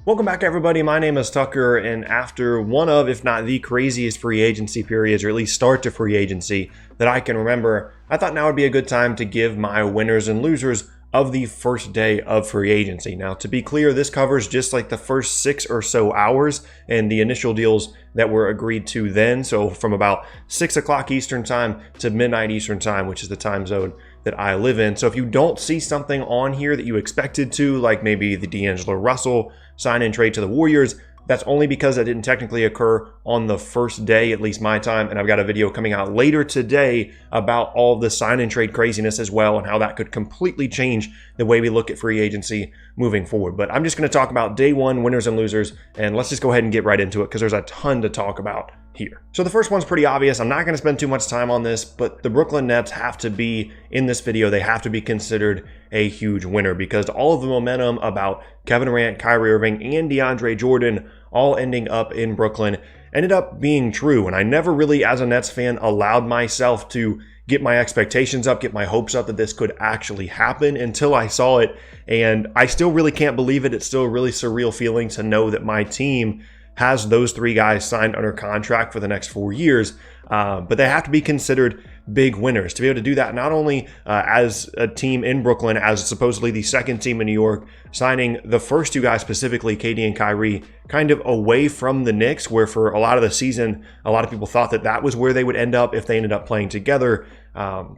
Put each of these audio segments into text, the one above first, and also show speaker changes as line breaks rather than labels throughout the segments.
Welcome back, everybody. My name is Tucker, and after one of, if not the craziest free agency periods, or at least start to free agency that I can remember, I thought now would be a good time to give my winners and losers of the first day of free agency. Now, to be clear, this covers just like the first 6 or so hours and the initial deals that were agreed to then. So from about 6 o'clock Eastern time to midnight Eastern time, which is the time zone that I live in. So if you don't see something on here that you expected to, like maybe the D'Angelo Russell sign and trade to the Warriors, that's only because that didn't technically occur on the first day, at least my time. And I've got a video coming out later today about all of the sign and trade craziness as well and how that could completely change the way we look at free agency moving forward. But I'm just going to talk about day one winners and losers, and let's just go ahead and get right into it because there's a ton to talk about here. So the first one's pretty obvious. I'm not going to spend too much time on this, but the Brooklyn Nets have to be in this video. They have to be considered a huge winner because all of the momentum about Kevin Durant, Kyrie Irving, and DeAndre Jordan all ending up in Brooklyn ended up being true. And I never really, as a Nets fan, allowed myself to get my expectations up, get my hopes up that this could actually happen until I saw it. And I still really can't believe it. It's still a really surreal feeling to know that my team has those three guys signed under contract for the next 4 years, but they have to be considered big winners to be able to do that, not only as a team in Brooklyn, as supposedly the second team in New York, signing the first two guys specifically, KD and Kyrie, kind of away from the Knicks, where for a lot of the season, a lot of people thought that that was where they would end up if they ended up playing together.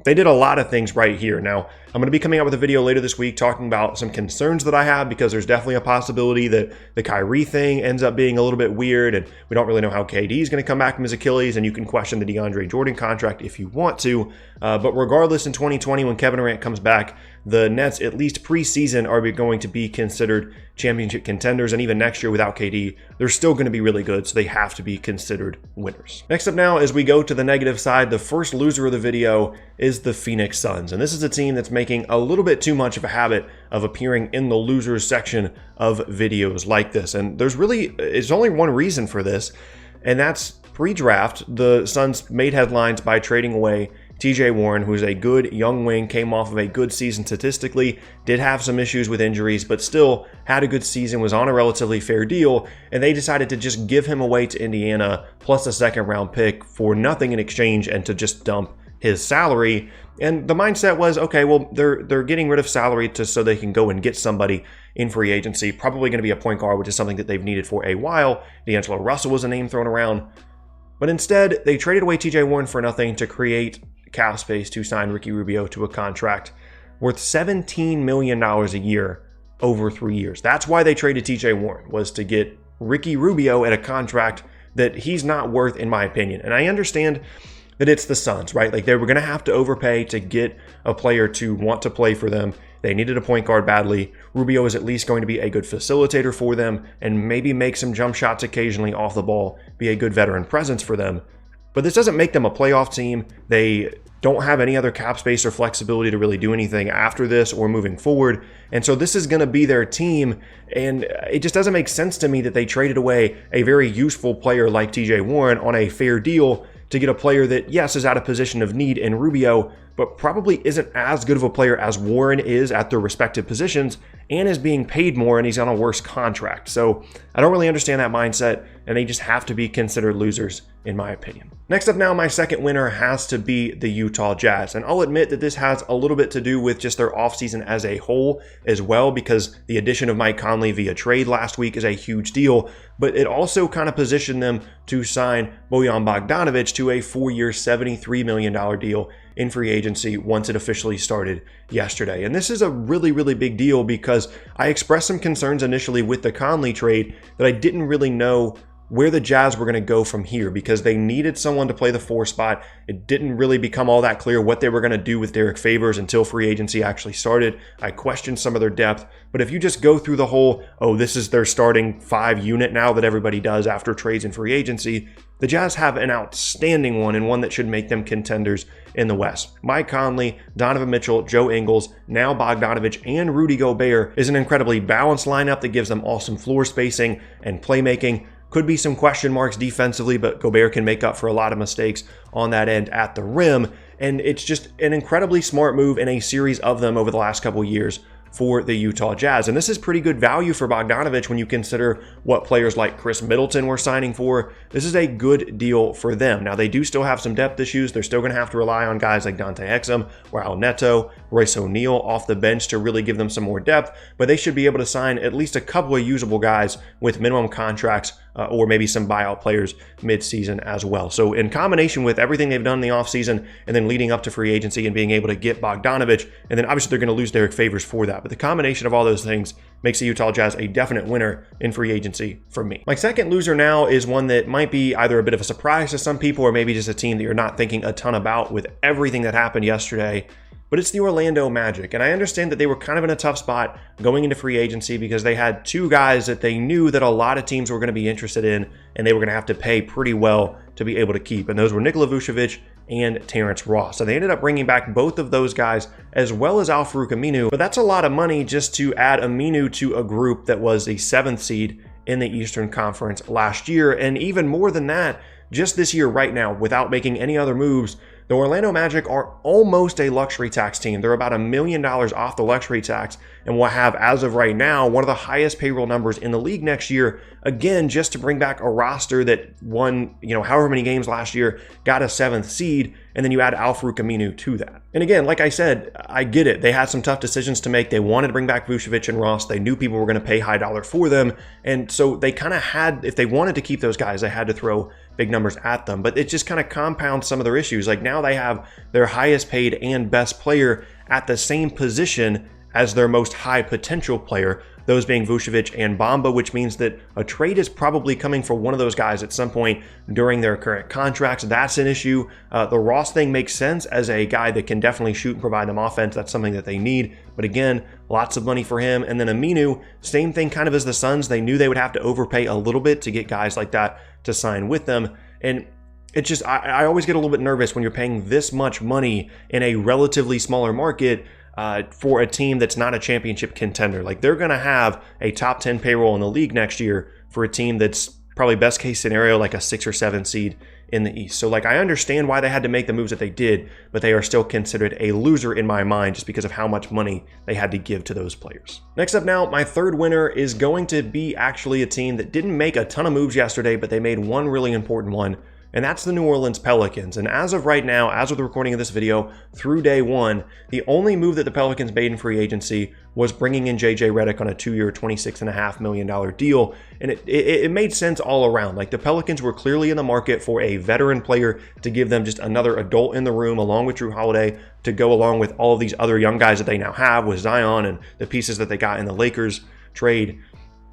They did a lot of things right here. Now, I'm going to be coming out with a video later this week talking about some concerns that I have because there's definitely a possibility that the Kyrie thing ends up being a little bit weird, and we don't really know how KD is going to come back from his Achilles, and you can question the DeAndre Jordan contract if you want to. But regardless, in 2020, when Kevin Durant comes back, the Nets, at least preseason, are going to be considered championship contenders. And even next year without KD, they're still going to be really good. So they have to be considered winners. Next up now, as we go to the negative side, the first loser of the video is the Phoenix Suns. And this is a team that's making a little bit too much of a habit of appearing in the losers section of videos like this. And it's only one reason for this, and that's pre-draft. The Suns made headlines by trading away TJ Warren, who's a good young wing, came off of a good season statistically, did have some issues with injuries, but still had a good season, was on a relatively fair deal, and they decided to just give him away to Indiana, plus a second-round pick for nothing in exchange and to just dump his salary. And the mindset was, okay, well, they're getting rid of salary so they can go and get somebody in free agency, probably going to be a point guard, which is something that they've needed for a while. D'Angelo Russell was a name thrown around. But instead, they traded away TJ Warren for nothing to create cap space to sign Ricky Rubio to a contract worth $17 million a year over 3 years. That's why they traded TJ Warren, was to get Ricky Rubio at a contract that he's not worth, in my opinion. And I understand that it's the Suns, right? Like, they were going to have to overpay to get a player to want to play for them. They needed a point guard badly. Rubio is at least going to be a good facilitator for them and maybe make some jump shots occasionally off the ball, be a good veteran presence for them. But this doesn't make them a playoff team. They don't have any other cap space or flexibility to really do anything after this or moving forward. And so this is going to be their team. And it just doesn't make sense to me that they traded away a very useful player like TJ Warren on a fair deal to get a player that, yes, is at a position of need in Rubio, but probably isn't as good of a player as Warren is at their respective positions and is being paid more, and he's on a worse contract. So I don't really understand that mindset, and they just have to be considered losers, in my opinion. Next up now, my second winner has to be the Utah Jazz. And I'll admit that this has a little bit to do with just their offseason as a whole as well, because the addition of Mike Conley via trade last week is a huge deal, but it also kind of positioned them to sign Bojan Bogdanovic to a 4-year, $73 million deal in free agency once it officially started yesterday. And this is a really, really big deal because I expressed some concerns initially with the Conley trade that I didn't really know where the Jazz were going to go from here because they needed someone to play the 4 spot. It didn't really become all that clear what they were going to do with Derek Favors until free agency actually started. I questioned some of their depth, but if you just go through the whole, oh, this is their starting 5 unit now that everybody does after trades and free agency, the Jazz have an outstanding one and one that should make them contenders in the West. Mike Conley, Donovan Mitchell, Joe Ingles, now Bogdanovic, and Rudy Gobert is an incredibly balanced lineup that gives them awesome floor spacing and playmaking. Could be some question marks defensively, but Gobert can make up for a lot of mistakes on that end at the rim. And it's just an incredibly smart move in a series of them over the last couple of years for the Utah Jazz. And this is pretty good value for Bogdanovich when you consider what players like Chris Middleton were signing for. This is a good deal for them. Now, they do still have some depth issues. They're still going to have to rely on guys like Dante Exum, Raul Neto, Royce O'Neal off the bench to really give them some more depth, but they should be able to sign at least a couple of usable guys with minimum contracts or maybe some buyout players mid-season as well. So in combination with everything they've done in the offseason and then leading up to free agency and being able to get Bogdanovich, and then obviously they're going to lose Derek Favors for that, but the combination of all those things makes the Utah Jazz a definite winner in free agency for me. My second loser now is one that might be either a bit of a surprise to some people or maybe just a team that you're not thinking a ton about with everything that happened yesterday. But it's the Orlando Magic. And I understand that they were kind of in a tough spot going into free agency because they had two guys that they knew that a lot of teams were going to be interested in and they were going to have to pay pretty well to be able to keep. And those were Nikola Vucevic and Terrence Ross. So they ended up bringing back both of those guys as well as Al-Farouq Aminu. But that's a lot of money just to add Aminu to a group that was a 7th seed in the Eastern Conference last year. And even more than that, just this year right now, without making any other moves, the Orlando Magic are almost a luxury tax team. They're about $1 million off the luxury tax and will have, as of right now, one of the highest payroll numbers in the league next year. Again, just to bring back a roster that won, however many games last year, got a 7th seed, and then you add Al-Farouq Aminu to that. And again, like I said, I get it. They had some tough decisions to make. They wanted to bring back Vucevic and Ross. They knew people were going to pay high dollar for them. And so they kind of had, if they wanted to keep those guys, they had to throw big numbers at them. But it just kind of compounds some of their issues. Like now they have their highest paid and best player at the same position as their most high potential player, those being Vucevic and Bamba, which means that a trade is probably coming for one of those guys at some point during their current contracts. That's an issue. The Ross thing makes sense as a guy that can definitely shoot and provide them offense. That's something that they need. But again, lots of money for him. And then Aminu, same thing kind of as the Suns. They knew they would have to overpay a little bit to get guys like that to sign with them. And it's just, I always get a little bit nervous when you're paying this much money in a relatively smaller market for a team that's not a championship contender. Like they're going to have a top 10 payroll in the league next year for a team that's probably best case scenario like a 6 or 7 seed in the East. So like I understand why they had to make the moves that they did, but they are still considered a loser in my mind just because of how much money they had to give to those players. Next up now, my third winner is going to be actually a team that didn't make a ton of moves yesterday, but they made one really important one. And that's the New Orleans Pelicans. And as of right now, as of the recording of this video, through day one, the only move that the Pelicans made in free agency was bringing in JJ Redick on a 2-year, $26.5 million deal. And it made sense all around. Like the Pelicans were clearly in the market for a veteran player to give them just another adult in the room, along with Drew Holiday, to go along with all of these other young guys that they now have with Zion and the pieces that they got in the Lakers trade.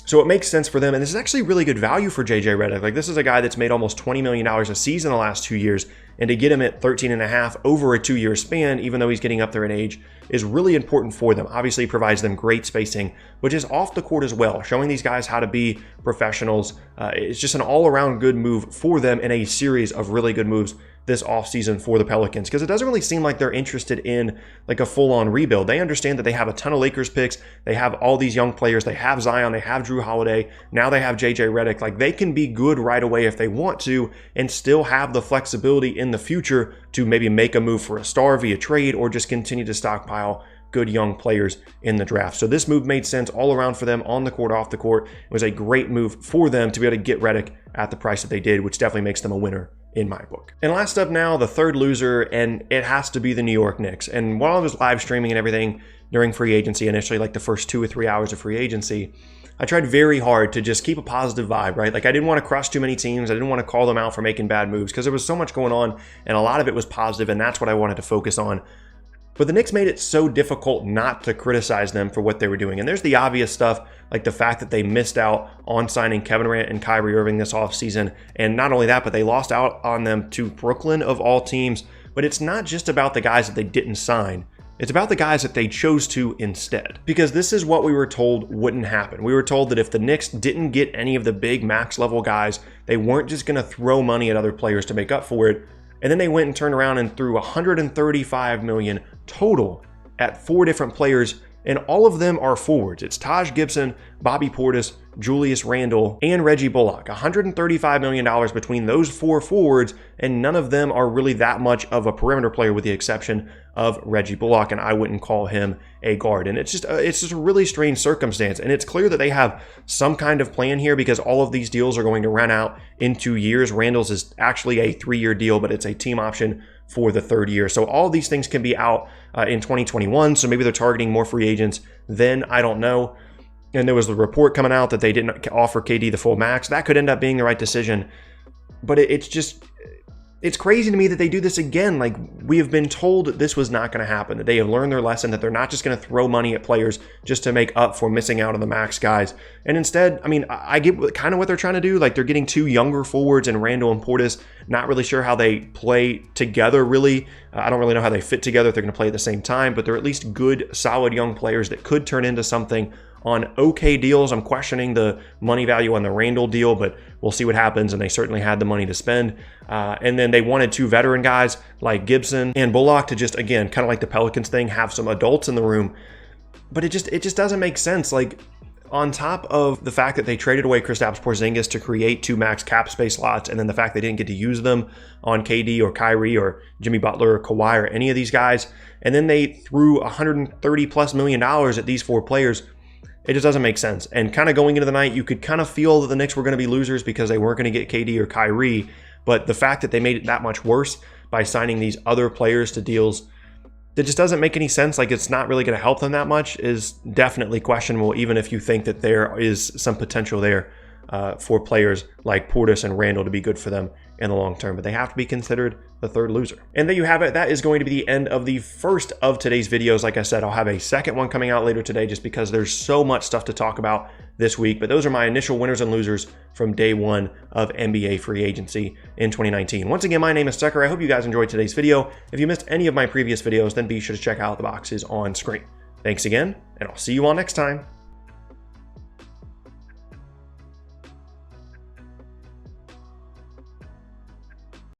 So it makes sense for them, and this is actually really good value for JJ Redick. Like this is a guy that's made almost $20 million a season the last 2 years, and to get him at 13.5 over a 2-year span, even though he's getting up there in age, is really important for them. Obviously, it provides them great spacing, which is off the court as well, showing these guys how to be professionals. It's just an all-around good move for them in a series of really good moves this offseason for the Pelicans, because it doesn't really seem like they're interested in like a full-on rebuild. They understand that they have a ton of Lakers picks. They have all these young players. They have Zion. They have Drew Holiday. Now they have JJ Redick. Like they can be good right away if they want to and still have the flexibility in the future to maybe make a move for a star via trade or just continue to stockpile good young players in the draft. So this move made sense all around for them, on the court, off the court. It was a great move for them to be able to get Redick at the price that they did, which definitely makes them a winner in my book. And last up now, the third loser, and it has to be the New York Knicks. And while I was live streaming and everything during free agency, initially like the first 2 or 3 hours of free agency, I tried very hard to just keep a positive vibe, right? Like I didn't want to crush too many teams. I didn't want to call them out for making bad moves because there was so much going on and a lot of it was positive, and that's what I wanted to focus on. But the Knicks made it so difficult not to criticize them for what they were doing. And there's the obvious stuff, like the fact that they missed out on signing Kevin Durant and Kyrie Irving this offseason. And not only that, but they lost out on them to Brooklyn of all teams. But it's not just about the guys that they didn't sign. It's about the guys that they chose to instead. Because this is what we were told wouldn't happen. We were told that if the Knicks didn't get any of the big max level guys, they weren't just going to throw money at other players to make up for it. And then they went and turned around and threw $135 million total at 4 different players and all of them are forwards. It's Taj Gibson, Bobby Portis, Julius Randle, and Reggie Bullock. $135 million between those 4 forwards, and none of them are really that much of a perimeter player with the exception of Reggie Bullock, and I wouldn't call him a guard. And it's just a really strange circumstance, and it's clear that they have some kind of plan here because all of these deals are going to run out in 2 years. Randle's is actually a 3-year deal, but it's a team option for the 3rd year. So all these things can be out in 2021, so maybe they're targeting more free agents then, I don't know. And there was the report coming out that they didn't offer KD the full max. That could end up being the right decision. But it's crazy to me that they do this again. Like, we have been told that this was not going to happen, that they have learned their lesson, that they're not just going to throw money at players just to make up for missing out on the max guys. And instead, I mean, I get kind of what they're trying to do. Like, they're getting 2 younger forwards in Randle and Portis. Not really sure how they play together, really. I don't really know how they fit together if they're going to play at the same time, but they're at least good, solid young players that could turn into something on okay deals. I'm questioning the money value on the Randle deal, but we'll see what happens, and they certainly had the money to spend. And then they wanted 2 veteran guys like Gibson and Bullock to just, again, kind of like the Pelicans thing, have some adults in the room. But it just doesn't make sense. Like, on top of the fact that they traded away Kristaps Porzingis to create 2 max cap space slots, and then the fact they didn't get to use them on KD or Kyrie or Jimmy Butler or Kawhi or any of these guys, and then they threw $130+ million at these 4 players, it just doesn't make sense. And kind of going into the night, you could kind of feel that the Knicks were going to be losers because they weren't going to get KD or Kyrie. But the fact that they made it that much worse by signing these other players to deals that just doesn't make any sense, like it's not really going to help them that much, is definitely questionable, even if you think that there is some potential there for players like Portis and Randle to be good for them in the long term. But they have to be considered the 3rd loser. And there you have it. That is going to be the end of the first of today's videos. Like I said, I'll have a second one coming out later today just because there's so much stuff to talk about this week. But those are my initial winners and losers from day 1 of NBA free agency in 2019. Once again, my name is Tucker. I hope you guys enjoyed today's video. If you missed any of my previous videos, then be sure to check out the boxes on screen. Thanks again, and I'll see you all next time.